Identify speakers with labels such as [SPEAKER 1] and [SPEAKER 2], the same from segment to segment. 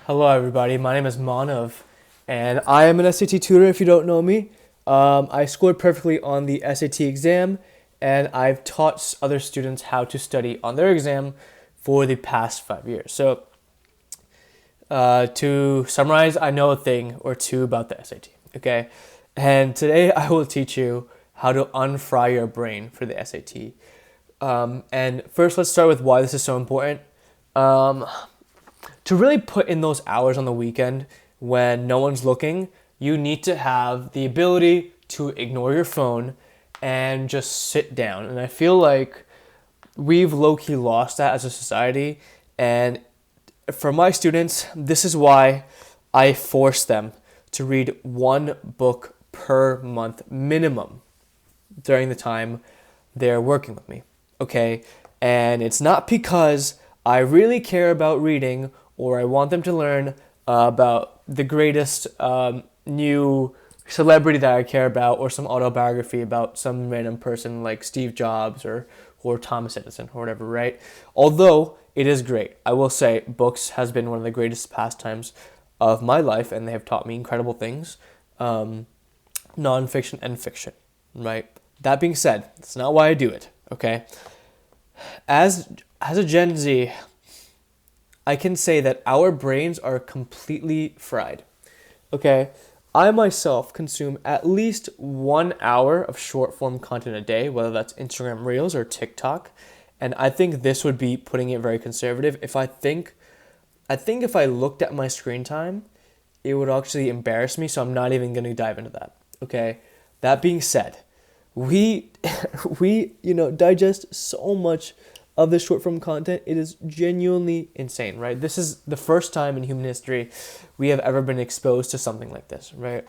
[SPEAKER 1] Hello, everybody. My name is Manav, and I am an SAT tutor. If you don't know me, I scored perfectly on the SAT exam, and I've taught other students how to study on their exam for the past 5 years. So, to summarize, I know a thing or two about the SAT. Okay, and today I will teach you how to unfry your brain for the SAT. And first, let's start with why this is so important. Um, to really put in those hours on the weekend when no one's looking, you need to have the ability to ignore your phone and just sit down. And I feel like we've low key lost that as a society. And for my students, this is why I force them to read one book per month minimum during the time they're working with me. Okay? And it's not because I really care about reading or I want them to learn about the greatest new celebrity that I care about or some autobiography about some random person like Steve Jobs or Thomas Edison or whatever, right? Although it is great. I will say books has been one of the greatest pastimes of my life and they have taught me incredible things, nonfiction and fiction, right? That being said, that's not why I do it, okay? As a Gen Z, I can say that our brains are completely fried. Okay, I myself consume at least 1 hour of short form content a day, whether that's Instagram Reels or TikTok, and I think this would be putting it very conservative. I think if I looked at my screen time, it would actually embarrass me, so I'm not even going to dive into that. Okay, that being said, we we digest so much of this short form content. It is genuinely insane, right? This is the first time in human history we have ever been exposed to something like this, right?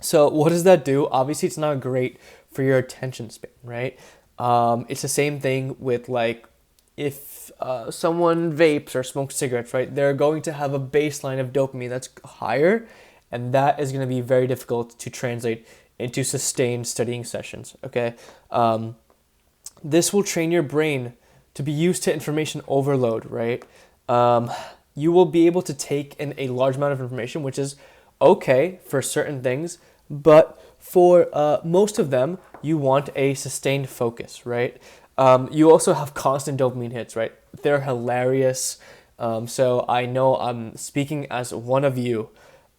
[SPEAKER 1] So what does that do? Obviously, it's not great for your attention span, right? It's the same thing with like if someone vapes or smokes cigarettes, right? They're going to have a baseline of dopamine that's higher, and that is going to be very difficult to translate into sustained studying sessions. Okay, this will train your brain to be used to information overload, right? You will be able to take in a large amount of information, which is okay for certain things, but for most of them, you want a sustained focus, right? You also have constant dopamine hits, right? They're hilarious. So I know I'm speaking as one of you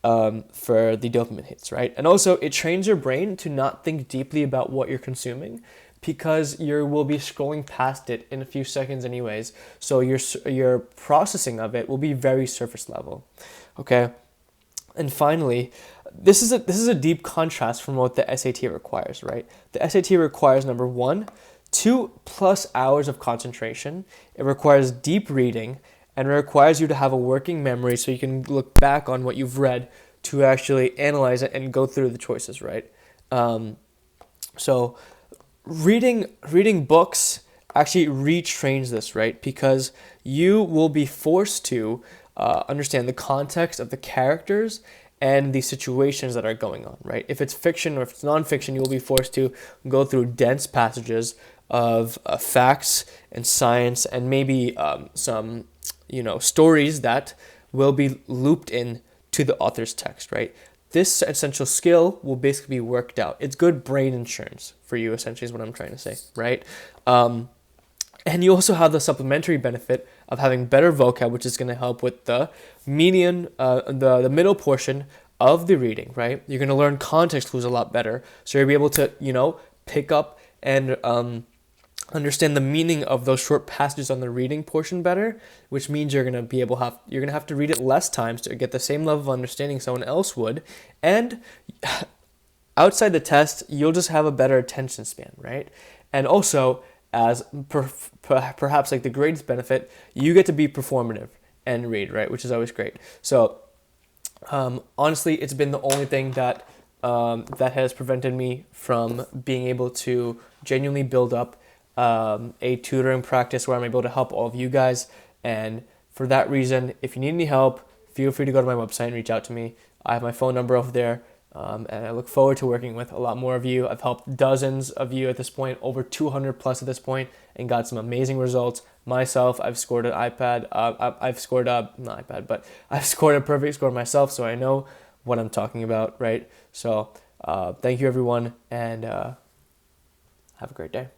[SPEAKER 1] for the dopamine hits, right? And also, it trains your brain to not think deeply about what you're consuming because you will be scrolling past it in a few seconds anyways. So your processing of it will be very surface level. Okay? And finally, this is a deep contrast from what the SAT requires, right? The SAT requires number 1, 2+ hours of concentration. It requires deep reading and it requires you to have a working memory so you can look back on what you've read to actually analyze it and go through the choices, right? So reading books actually retrains this, right? Because you will be forced to understand the context of the characters and the situations that are going on, right? If it's fiction or if it's nonfiction, you will be forced to go through dense passages of facts and science and maybe some stories that will be looped in to the author's text, right? This essential skill will basically be worked out. It's good brain insurance for you, essentially, is what I'm trying to say, right? And you also have the supplementary benefit of having better vocab, which is going to help with the median, the middle portion of the reading, right? You're going to learn context clues a lot better. So you'll be able to, pick up and understand the meaning of those short passages on the reading portion better, which means you're gonna have to read it less times to get the same level of understanding someone else would, and outside the test, you'll just have a better attention span, right? And also, as perhaps like the greatest benefit, you get to be performative and read, right, which is always great. So honestly, it's been the only thing that that has prevented me from being able to genuinely build up a tutoring practice where I'm able to help all of you guys. And for that reason, if you need any help, feel free to go to my website and reach out to me. I have my phone number over there. And I look forward to working with a lot more of you. I've helped dozens of you at this point, over 200 plus at this point, and got some amazing results. Myself, I've scored an iPad. I've scored not iPad, but I've scored a perfect score myself, so I know what I'm talking about, right? So thank you, everyone, and have a great day.